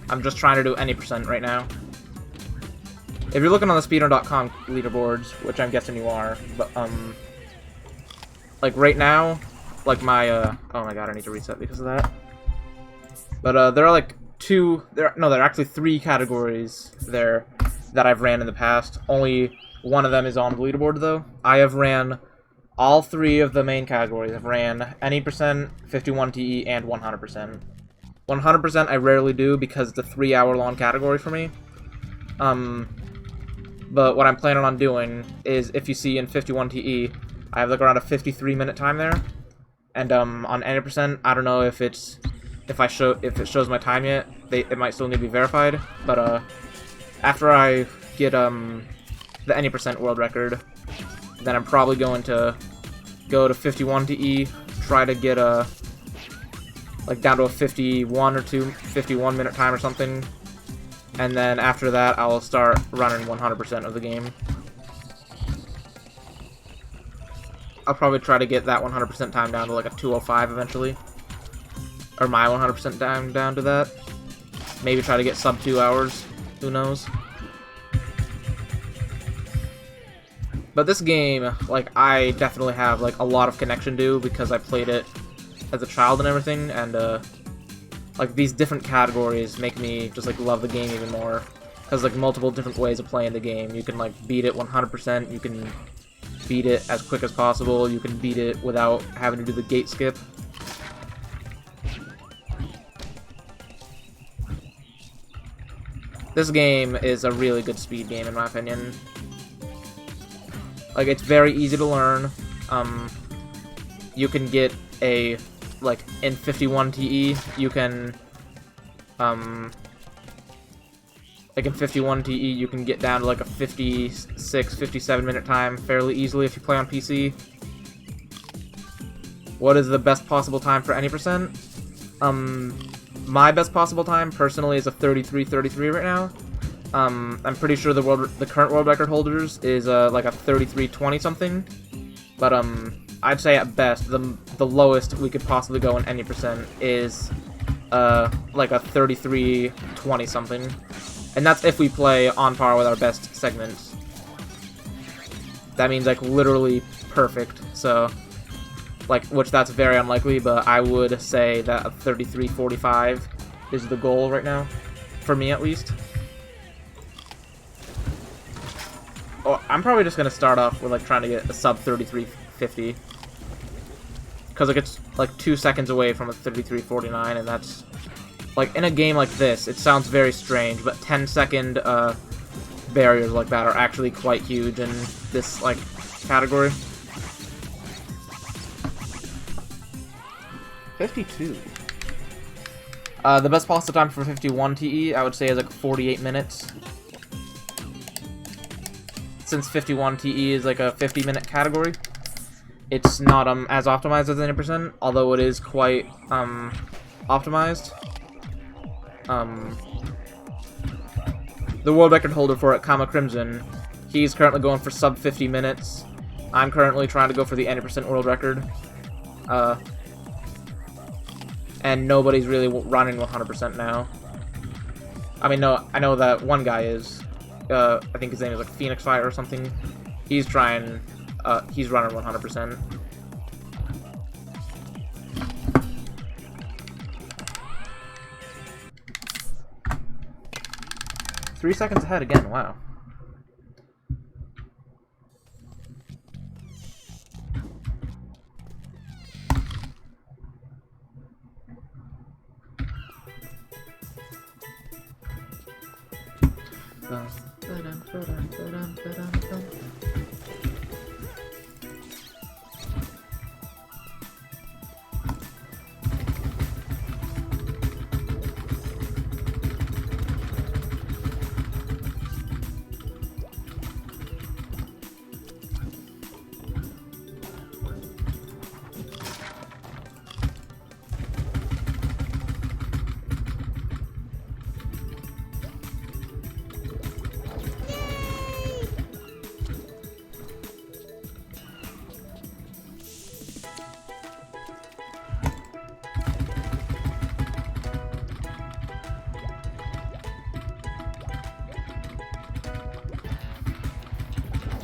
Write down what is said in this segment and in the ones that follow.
I'm just trying to do any percent right now. If you're looking on the speedrun.com leaderboards, which I'm guessing you are, but, like, right now, like, my, oh my god, I need to reset because of that. But, there are, like, there are actually 3 categories there that I've ran in the past. Only one of them is on the leaderboard, though. I have ran all 3 of the main categories. I've ran any percent, 51 TE, and 100%. 100% I rarely do because it's a 3-hour-long category for me. But what I'm planning on doing is, if you see in 51 TE, I have like around a 53-minute time there. And on any percent, I don't know if it shows my time yet. It might still need to be verified. But after I get the any percent world record, then I'm probably going to go to 51 TE, try to get like down to a 51 or 51 minute time or something. And then after that, I'll start running 100% of the game. I'll probably try to get that 100% time down to like a 2:05 eventually. Or my 100% time down to that. Maybe try to get sub 2 hours. Who knows? But this game, like, I definitely have like a lot of connection to because I played it as a child and everything, and like, these different categories make me just, like, love the game even more. Because, like, multiple different ways of playing the game. You can, like, beat it 100%, you can beat it as quick as possible, you can beat it without having to do the gate skip. This game is a really good speed game, in my opinion. Like, it's very easy to learn. You can get a... like, in 51 TE, you can, like, in 51 TE, you can get down to, like, a 56, 57 minute time fairly easily if you play on PC. What is the best possible time for any percent? My best possible time, personally, is a 33:33 right now. I'm pretty sure the current world record holders is, like, a 33:20 something. But, I'd say at best, the lowest we could possibly go in any percent is, like a 33:20 something. And that's if we play on par with our best segments. That means, like, literally perfect, so, like, which that's very unlikely, but I would say that a 33:45 is the goal right now, for me at least. Oh, I'm probably just gonna start off with, like, trying to get a sub 33:50. Because, like, it's, like, 2 seconds away from a 33:49, and that's... like, in a game like this, it sounds very strange, but 10-second, barriers like that are actually quite huge in this, like, category. 52. The best possible time for 51 TE, I would say, is, like, 48 minutes. Since 51 TE is, like, a 50-minute category. It's not as optimized as any percent, although it is quite optimized. The world record holder for it, Kama Crimson, he's currently going for sub 50 minutes. I'm currently trying to go for the 80% world record. And nobody's really running 100% now. I mean, no, I know that one guy is. I think his name is like Phoenix Fire or something. He's trying. He's running 100%. Three seconds ahead again, wow.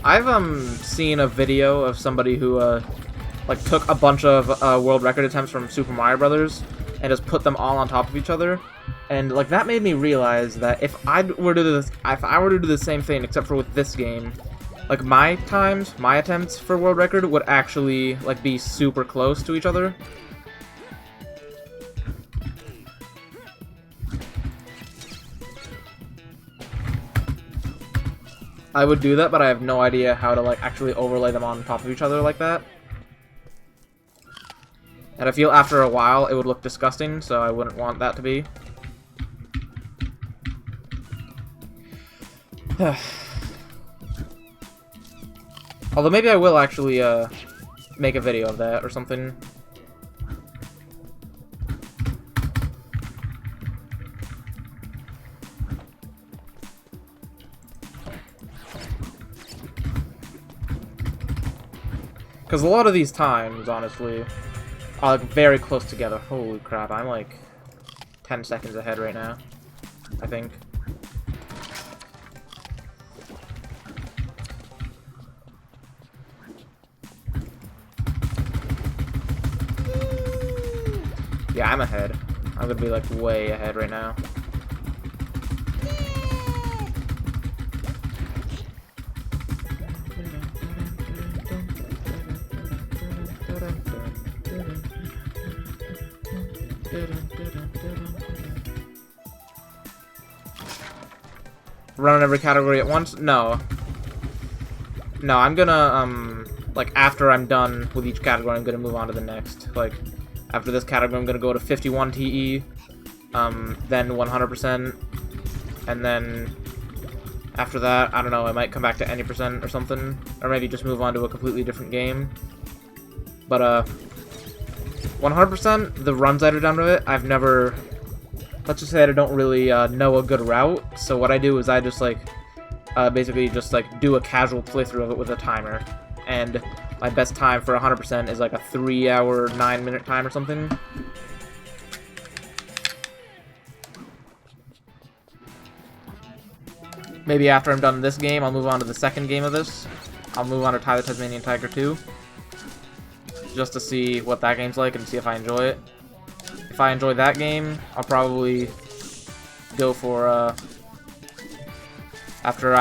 I've seen a video of somebody who like took a bunch of world record attempts from Super Mario Brothers and just put them all on top of each other, and like that made me realize that if I were to do the same thing except for with this game, like my attempts for world record would actually like be super close to each other. I would do that, but I have no idea how to like actually overlay them on top of each other like that. And I feel after a while it would look disgusting, so I wouldn't want that to be. Although maybe I will actually make a video of that or something. Because a lot of these times, honestly, are like very close together. Holy crap, I'm like 10 seconds ahead right now, I think. Yeah, I'm ahead. I'm gonna be like way ahead right now. Run every category at once? No. No, I'm gonna, like, after I'm done with each category, I'm gonna move on to the next. Like, after this category, I'm gonna go to 51 TE, then 100%, and then after that, I don't know, I might come back to any percent or something, or maybe just move on to a completely different game. But, 100%, the runs that are done with it, I've never... Let's just say I don't really know a good route, so what I do is I just, like, basically just, like, do a casual playthrough of it with a timer. And my best time for 100% is, like, a 3-hour, 9-minute time or something. Maybe after I'm done this game, I'll move on to the second game of this. I'll move on to the Tasmanian Tiger 2. Just to see what that game's like and see if I enjoy it. If I enjoy that game, I'll probably go for, after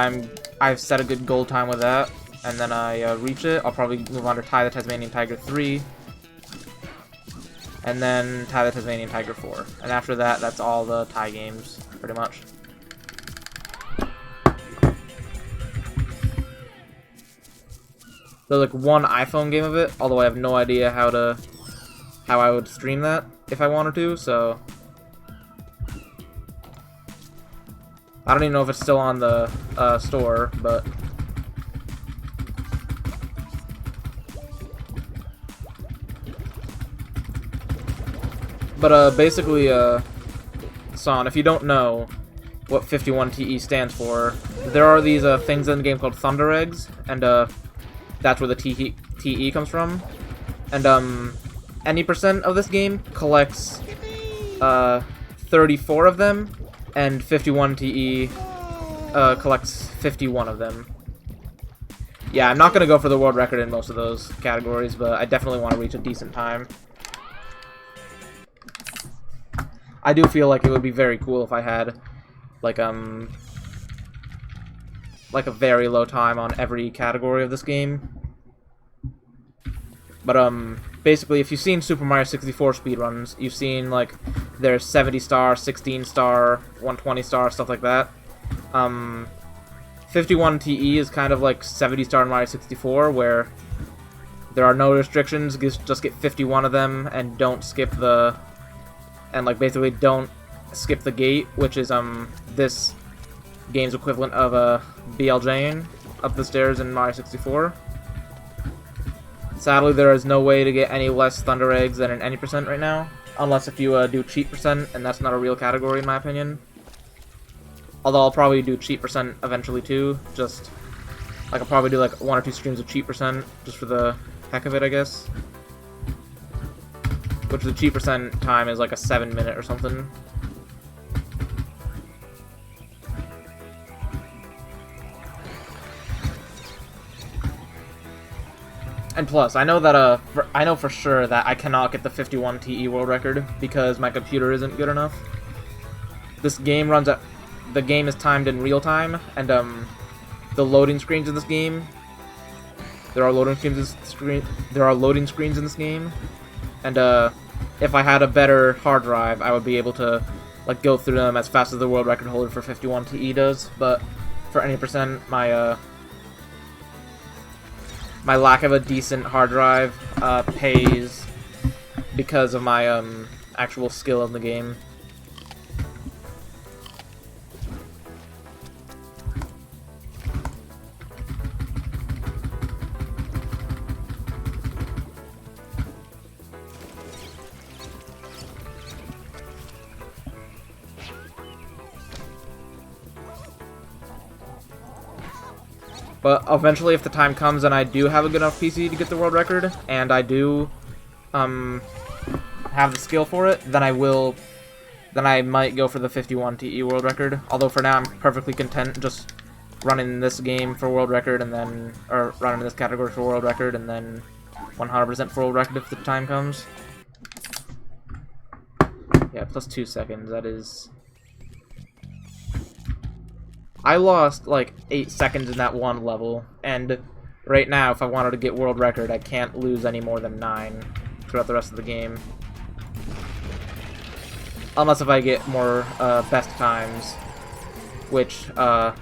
I've set a good goal time with that, and then I reach it, I'll probably move on to the Tasmanian Tiger 3, and then the Tasmanian Tiger 4. And after that, that's all the tie games, pretty much. There's like one iPhone game of it, although I have no idea how I would stream that if I wanted to, so I don't even know if it's still on the store, but basically, Son, if you don't know what 51 TE stands for, there are these things in the game called Thunder Eggs, and that's where the TE comes from, and any percent of this game collects 34 of them, and 51 TE collects 51 of them. Yeah, I'm not going to go for the world record in most of those categories, but I definitely want to reach a decent time. I do feel like it would be very cool if I had, like a very low time on every category of this game. But, basically, if you've seen Super Mario 64 speedruns, you've seen, like, there's 70-star, 16-star, 120-star, stuff like that. 51 TE is kind of like 70-star in Mario 64, where there are no restrictions, just get 51 of them, and don't skip the... And, like, basically don't skip the gate, which is, this game's equivalent of, BLJing up the stairs in Mario 64. Sadly, there is no way to get any less Thunder Eggs than an any percent right now, unless if you do cheat percent, and that's not a real category in my opinion. Although I'll probably do cheat percent eventually too, just, like, I'll probably do like 1 or 2 streams of cheat percent, just for the heck of it, I guess. Which the cheat percent time is like a 7-minute or something. And plus, I know that I know for sure that I cannot get the 51 TE world record because my computer isn't good enough. This game runs at the game is timed in real time, and the loading screens in this game. There are loading screens in this game, and if I had a better hard drive, I would be able to like go through them as fast as the world record holder for 51 TE does. But for any percent, my lack of a decent hard drive pays because of my actual skill in the game. But eventually, if the time comes and I do have a good enough PC to get the world record, and I do have the skill for it, then I might go for the 51 TE world record. Although for now, I'm perfectly content just running this game for world record, and then, or running this category for world record, and then 100% for world record if the time comes. Yeah, plus 2 seconds, that is... I lost like 8 seconds in that one level, and right now, if I wanted to get world record, I can't lose any more than 9 throughout the rest of the game. Unless if I get more best times, which on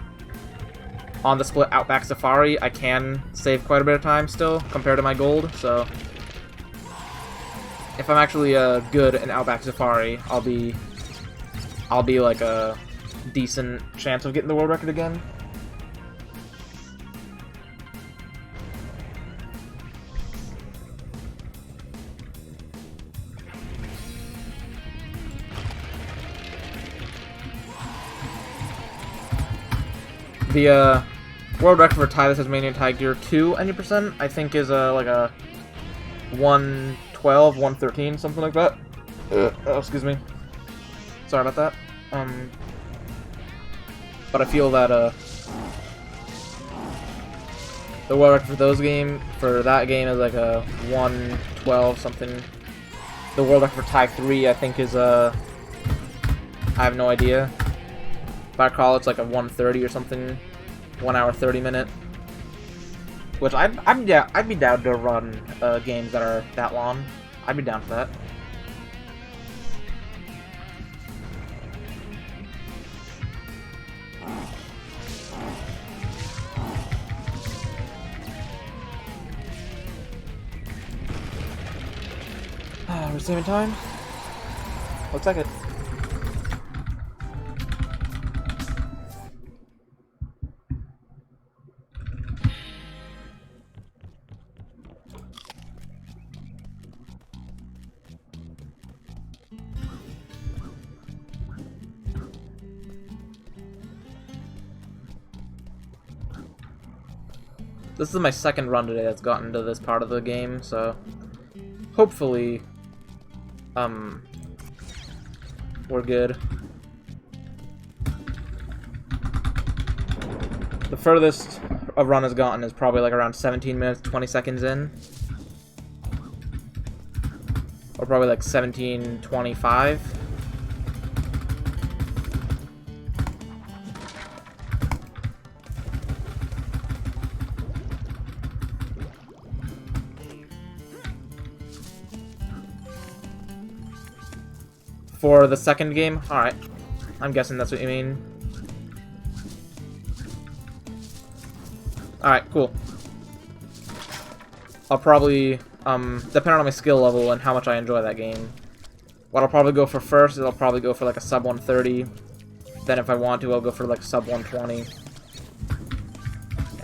the split Outback Safari, I can save quite a bit of time still compared to my gold. So if I'm actually good in Outback Safari, I'll be like a decent chance of getting the world record again. The world record for Ty the Tasmanian Tiger 2 any percent, I think is like a 112, 113, something like that. Oh, excuse me. Sorry about that. But I feel that the world record for that game is like a 112 something. The world record for Ty 3 I think is I have no idea. If I recall, it's like a 130 or something, 1 hour 30 minute. Which I'd be down to run games that are that long. I'd be down for that. We're saving time. Looks like it. This is my second run today that's gotten to this part of the game, so hopefully we're good. The furthest a run has gotten is probably like around 17 minutes, 20 seconds in. Or probably like 17:25. For the second game? Alright. I'm guessing that's what you mean. Alright, cool. I'll probably, depending on my skill level and how much I enjoy that game, what I'll probably go for first is I'll probably go for like a sub 130. Then if I want to, I'll go for like sub 120.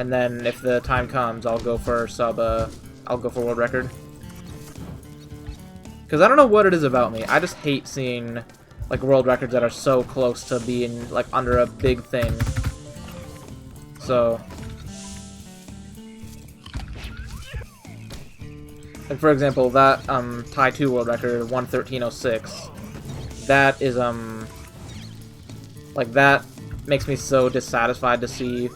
And then if the time comes, I'll go for world record. Because I don't know what it is about me. I just hate seeing like world records that are so close to being like under a big thing. So, like for example, that Ty 2 world record 113.06. That is like that makes me so dissatisfied to see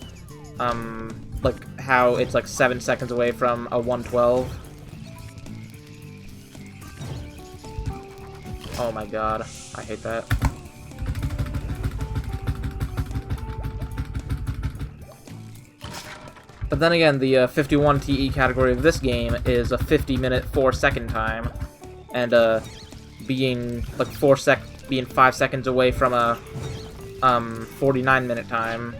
like how it's like 7 seconds away from a 112. Oh my god, I hate that. But then again, the 51 TE category of this game is a 50-minute 4-second time, and being like 5 seconds away from a 49-minute time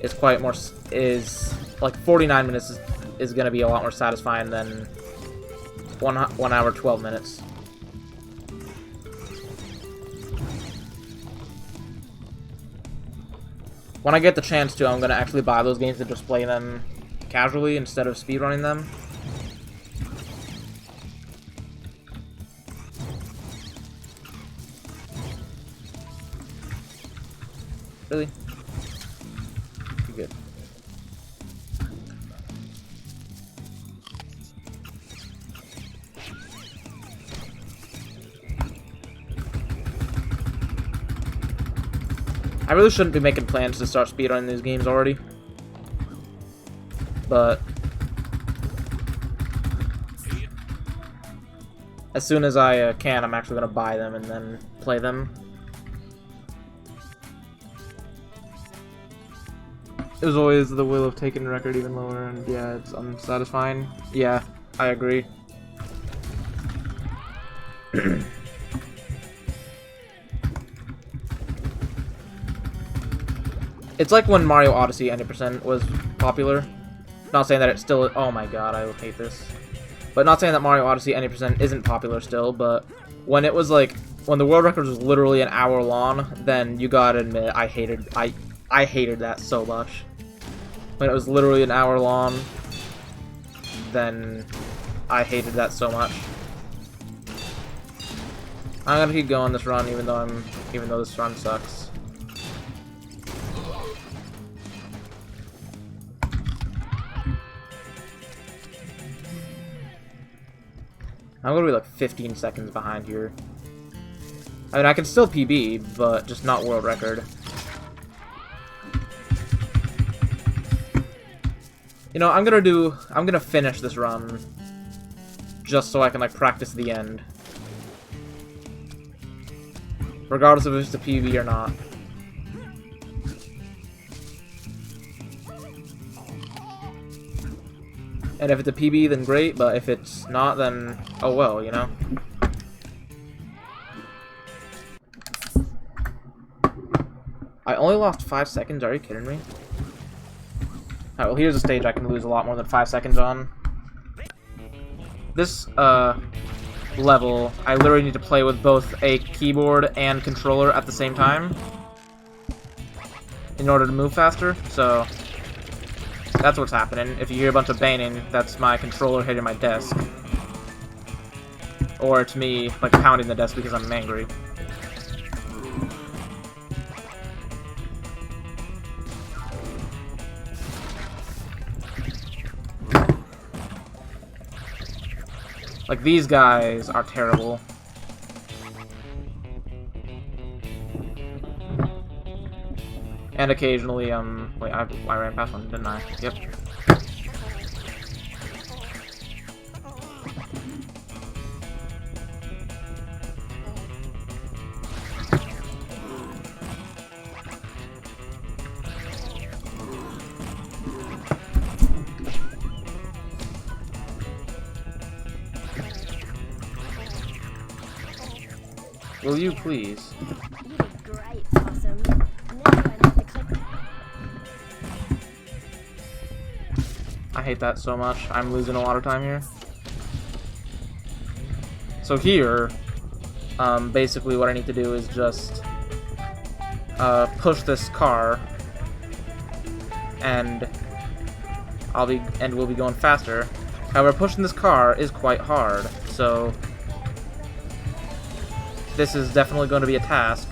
is quite more. Is like 49 minutes is going to be a lot more satisfying than 1 hour 12 minutes. When I get the chance to, I'm going to actually buy those games and just play them casually instead of speedrunning them. Really? Good. I really shouldn't be making plans to start speedrunning these games already. But as soon as I can, I'm actually going to buy them and then play them. It was always the will of taking the record even lower, and yeah, it's unsatisfying. Yeah, I agree. It's like when Mario Odyssey 90% was popular. Not saying that it's still... Oh my god, I hate this. But not saying that Mario Odyssey 90% isn't popular still, but when it was like... When the world record was literally an hour long, then you gotta admit, I hated that so much. When it was literally an hour long, then I hated that so much. I'm gonna keep going this run even though this run sucks. I'm gonna be like 15 seconds behind here. I mean, I can still PB, but just not world record. You know, I'm gonna finish this run just so I can like practice the end. Regardless of if it's a PB or not. And if it's a PB, then great, but if it's not, then oh well, you know? I only lost 5 seconds, are you kidding me? Alright, well here's a stage I can lose a lot more than 5 seconds on. This, level, I literally need to play with both a keyboard and controller at the same time in order to move faster, so that's what's happening. If you hear a bunch of banging, that's my controller hitting my desk. Or it's me, like, pounding the desk because I'm angry. Like, these guys are terrible. And occasionally, wait, I ran past one, didn't I? Yep. Will you please? You did great, awesome. Now I need to click. I hate that so much. I'm losing a lot of time here. So here, basically what I need to do is just push this car, and we'll be going faster. However, pushing this car is quite hard, so this is definitely going to be a task.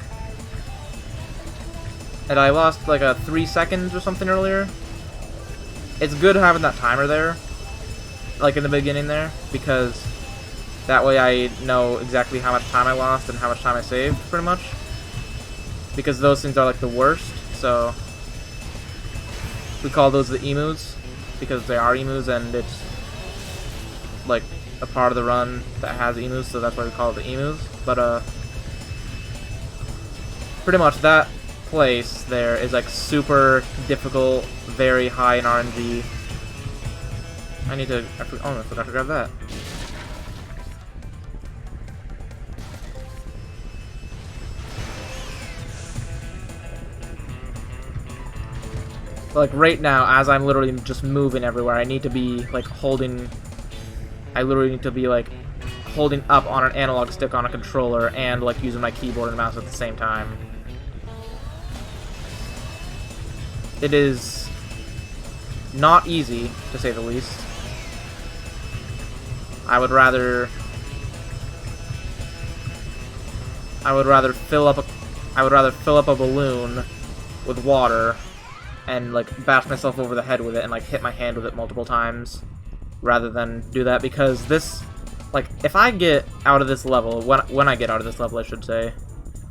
And I lost like a 3 seconds or something earlier. It's good having that timer there, like in the beginning there, because that way I know exactly how much time I lost and how much time I saved, pretty much. Because those things are like the worst, so we call those the emus. because they are emus and it's like a part of the run that has emus, so that's why we call it the emus. But pretty much that place there is like super difficult, very high in RNG. I need to. I forgot to grab that. Like right now, as I'm literally just moving everywhere, I need to be like holding. I literally need to be like holding up on an analog stick on a controller and like using my keyboard and mouse at the same time. It is not easy, to say the least. I would rather fill up a balloon with water and like bash myself over the head with it and like hit my hand with it multiple times rather than do that, because this, like, if I get out of this level, when I get out of this level I should say,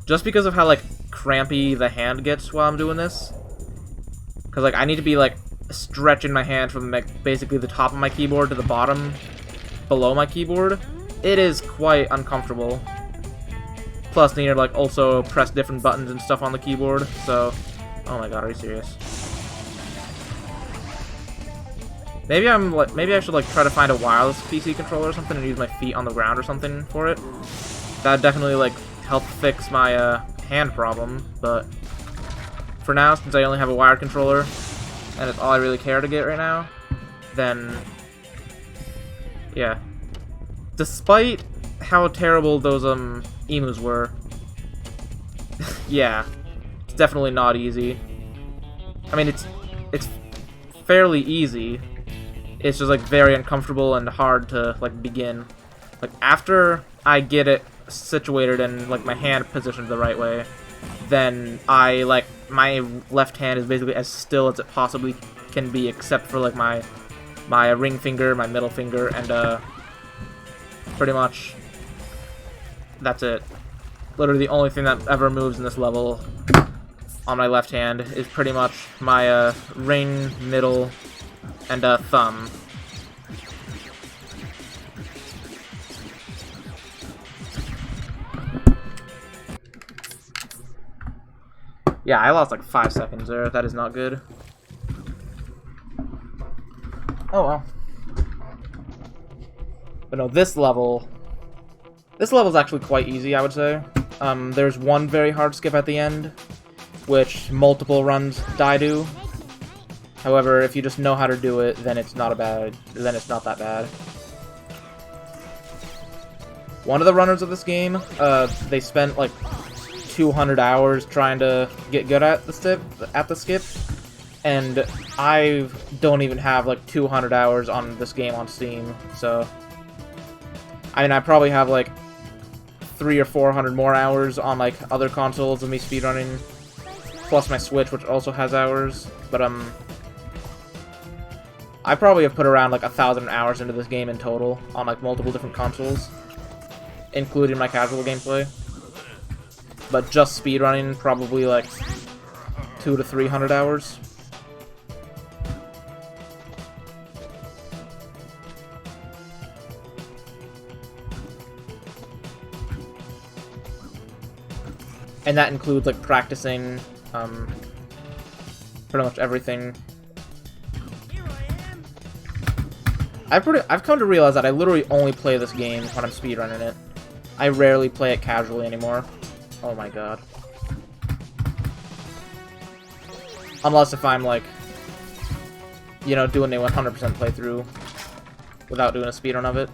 just because of how like crampy the hand gets while I'm doing this, because like I need to be like stretching my hand from like basically the top of my keyboard to the bottom below my keyboard, it is quite uncomfortable. Plus need to like also press different buttons and stuff on the keyboard, so oh my god, are you serious? Maybe I should like try to find a wireless PC controller or something and use my feet on the ground or something for it. That'd definitely like help fix my hand problem, but for now, since I only have a wired controller and it's all I really care to get right now, then yeah. Despite how terrible those emus were, yeah, it's definitely not easy. I mean, it's fairly easy. It's just like very uncomfortable and hard to like begin. Like after I get it situated and like my hand positioned the right way, then I like my left hand is basically as still as it possibly can be, except for like my ring finger, my middle finger, and pretty much that's it. Literally the only thing that ever moves in this level on my left hand is pretty much my ring, middle, and thumb. Yeah, I lost like 5 seconds there. That is not good. Oh well. But no, this level's actually quite easy, I would say. There's one very hard skip at the end, which multiple runs die to. However, if you just know how to do it, then it's not that bad. One of the runners of this game, they spent like 200 hours trying to get good at the skip, and I don't even have like 200 hours on this game on Steam, so I mean I probably have like 300 or 400 more hours on like other consoles of me speedrunning, plus my Switch, which also has hours, but I probably have put around like 1,000 hours into this game in total on like multiple different consoles, including my casual gameplay. But just speedrunning, probably like 200 to 300 hours. And that includes like practicing pretty much everything. I've come to realize that I literally only play this game when I'm speedrunning it. I rarely play it casually anymore. Oh my god. Unless if I'm like, you know, doing a 100% playthrough without doing a speedrun of it.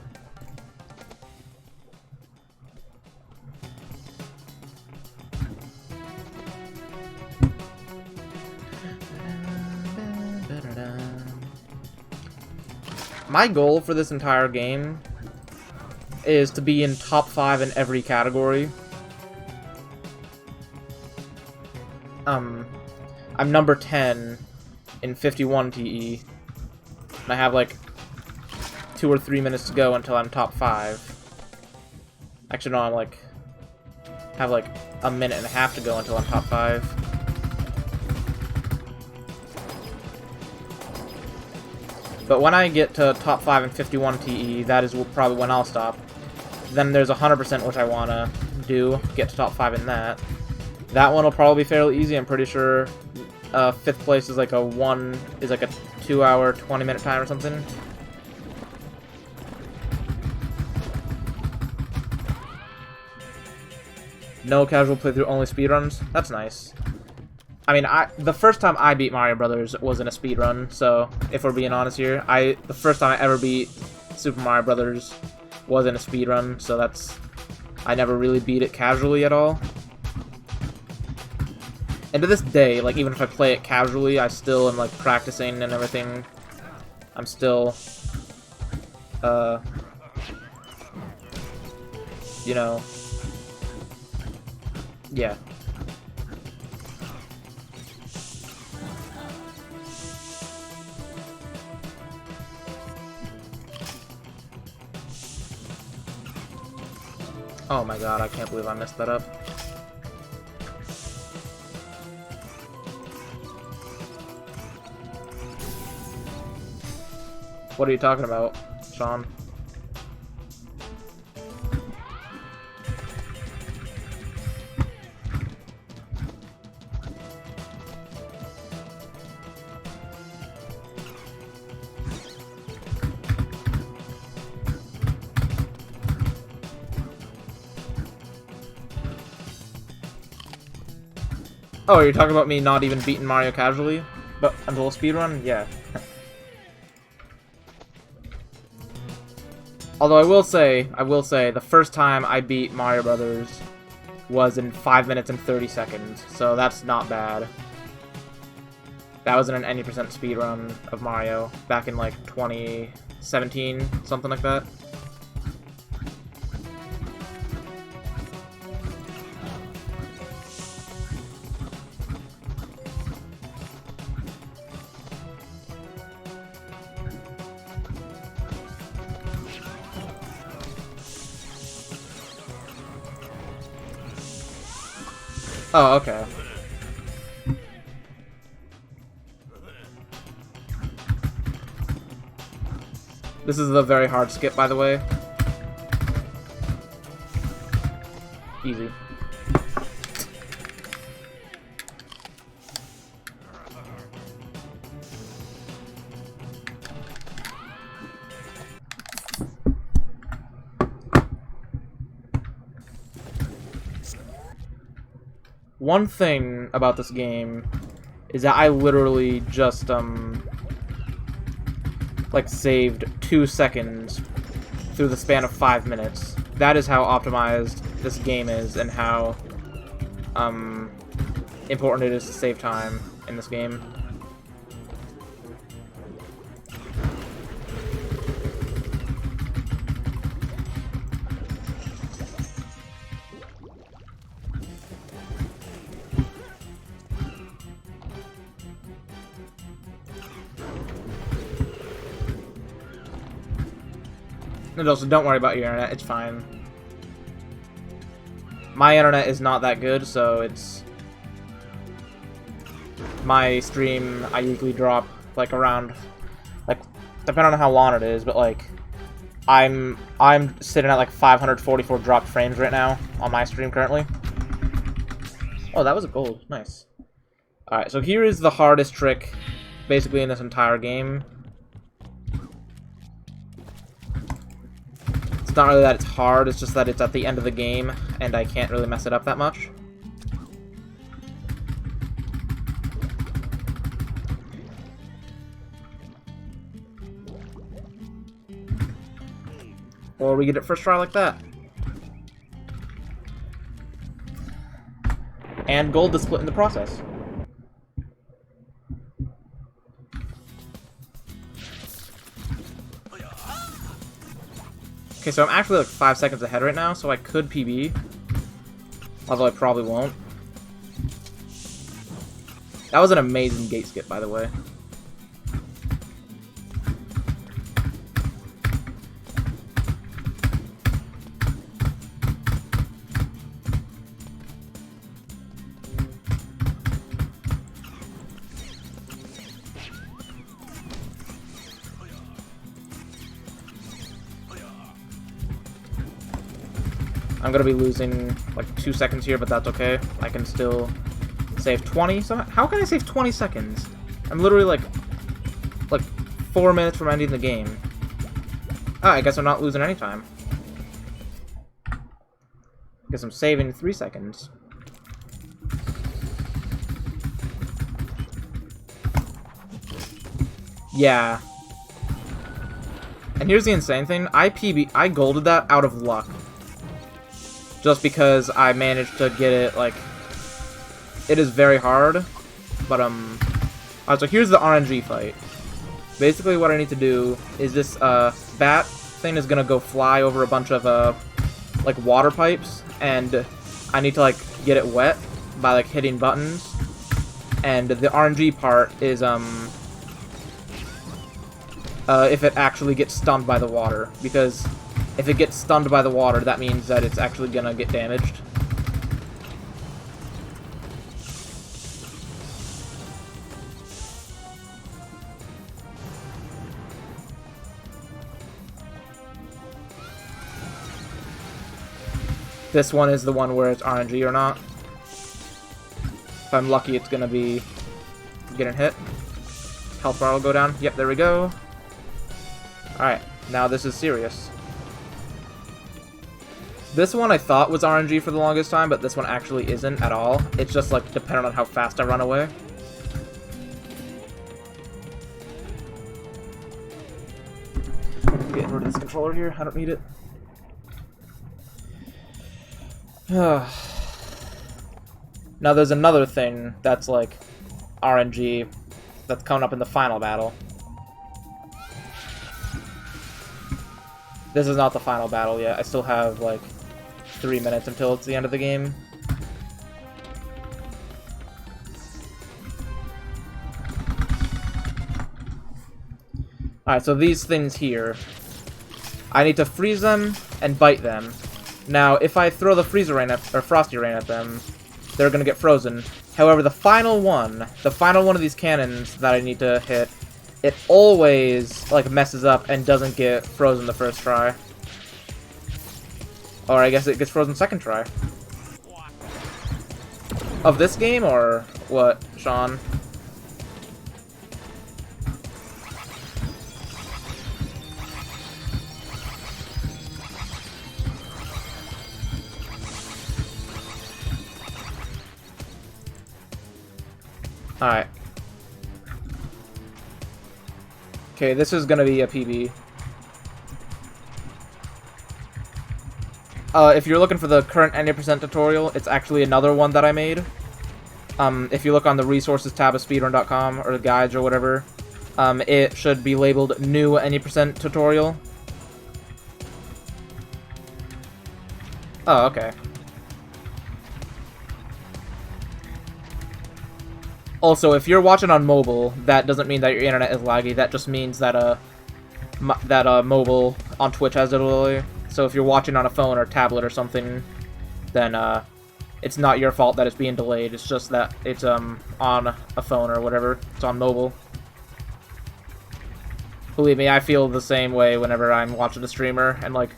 My goal for this entire game is to be in top 5 in every category. I'm number 10 in 51 TE, and I have like 2 or 3 minutes to go until I'm top 5. Actually, no, have like a minute and a half to go until I'm top 5. But when I get to top 5 and 51 TE, that is probably when I'll stop. Then there's 100% which I want to do, get to top 5 in that. That one will probably be fairly easy. I'm pretty sure 5th place is like a 2 hour, 20-minute time or something. No casual playthrough, only speedruns. That's nice. I mean, the first time I beat Mario Brothers was in a speedrun, so if we're being honest here, the first time I ever beat Super Mario Brothers was in a speedrun, so I never really beat it casually at all. And to this day, like, even if I play it casually, I still am, like, practicing and everything. I'm still, you know, yeah. Oh my god, I can't believe I messed that up. What are you talking about, Sean? Oh, you're talking about me not even beating Mario casually, but until a speedrun? Yeah. Although I will say, the first time I beat Mario Brothers was in 5 minutes and 30 seconds, so that's not bad. That was in an any % speedrun of Mario back in like 2017, something like that. Oh, okay. This is a very hard skip, by the way. Easy. One thing about this game is that I literally just, like, saved 2 seconds through the span of 5 minutes. That is how optimized this game is and how, important it is to save time in this game. And also, don't worry about your internet, it's fine. My internet is not that good, so it's... My stream, I usually drop, like, around... Like, depending on how long it is, but, like... I'm sitting at, like, 544 dropped frames right now on my stream currently. Oh, that was a gold. Nice. Alright, so here is the hardest trick, basically, in this entire game. It's not really that it's hard, it's just that it's at the end of the game, and I can't really mess it up that much. Or we get it first try like that. And gold is split in the process. Okay, so I'm actually like 5 seconds ahead right now, so I could PB. Although I probably won't. That was an amazing gate skip, by the way. I'm gonna be losing like 2 seconds here, but that's okay. I can still save 20. So how can I save 20 seconds? I'm literally like 4 minutes from ending the game. Ah, I guess I'm not losing any time. Because I'm saving 3 seconds. Yeah. And here's the insane thing. I golded that out of luck. Just because I managed to get it, like... It is very hard. But, Alright, so here's the RNG fight. Basically what I need to do is this, bat thing is gonna go fly over a bunch of, like, water pipes. And I need to, like, get it wet by, like, hitting buttons. And the RNG part is, if it actually gets stunned by the water. Because if it gets stunned by the water, that means that it's actually gonna get damaged. This one is the one where it's RNG or not. If I'm lucky, it's gonna be getting hit. Health bar will go down. Yep, there we go. Alright, now this is serious. This one I thought was RNG for the longest time, but this one actually isn't at all. It's just, like, dependent on how fast I run away. Getting rid of this controller here. I don't need it. Now there's another thing that's, like, RNG that's coming up in the final battle. This is not the final battle yet. I still have, like, 3 minutes until it's the end of the game. Alright, so these things here. I need to freeze them and bite them. Now, if I throw the freezer rain at, or frosty rain at them, they're gonna get frozen. However, the final one of these cannons that I need to hit, it always, like, messes up and doesn't get frozen the first try. Or I guess it gets frozen second try. Of this game, or what, Sean? Alright. Okay, this is gonna be a PB. If you're looking for the current 90% tutorial, it's actually another one that I made. If you look on the resources tab of speedrun.com, or the guides or whatever, it should be labeled new 90% tutorial. Oh, okay. Also, if you're watching on mobile, that doesn't mean that your internet is laggy. That just means that mobile on Twitch has delay. So if you're watching on a phone or tablet or something, then it's not your fault that it's being delayed. It's just that it's on a phone or whatever. It's on mobile. Believe me, I feel the same way whenever I'm watching a streamer and, like,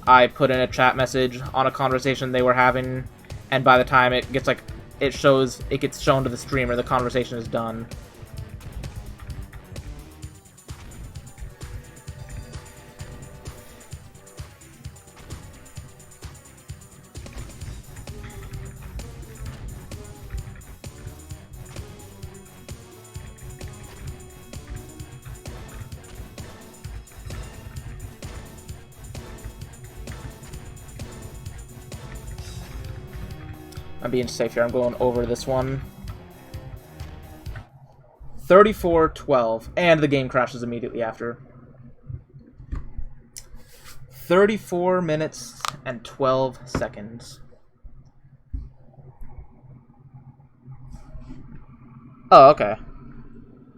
I put in a chat message on a conversation they were having, and by the time it gets, like, it gets shown to the streamer, the conversation is done. I'm being safe here. I'm going over this one. 34-12. And the game crashes immediately after. 34 minutes and 12 seconds. Oh, okay.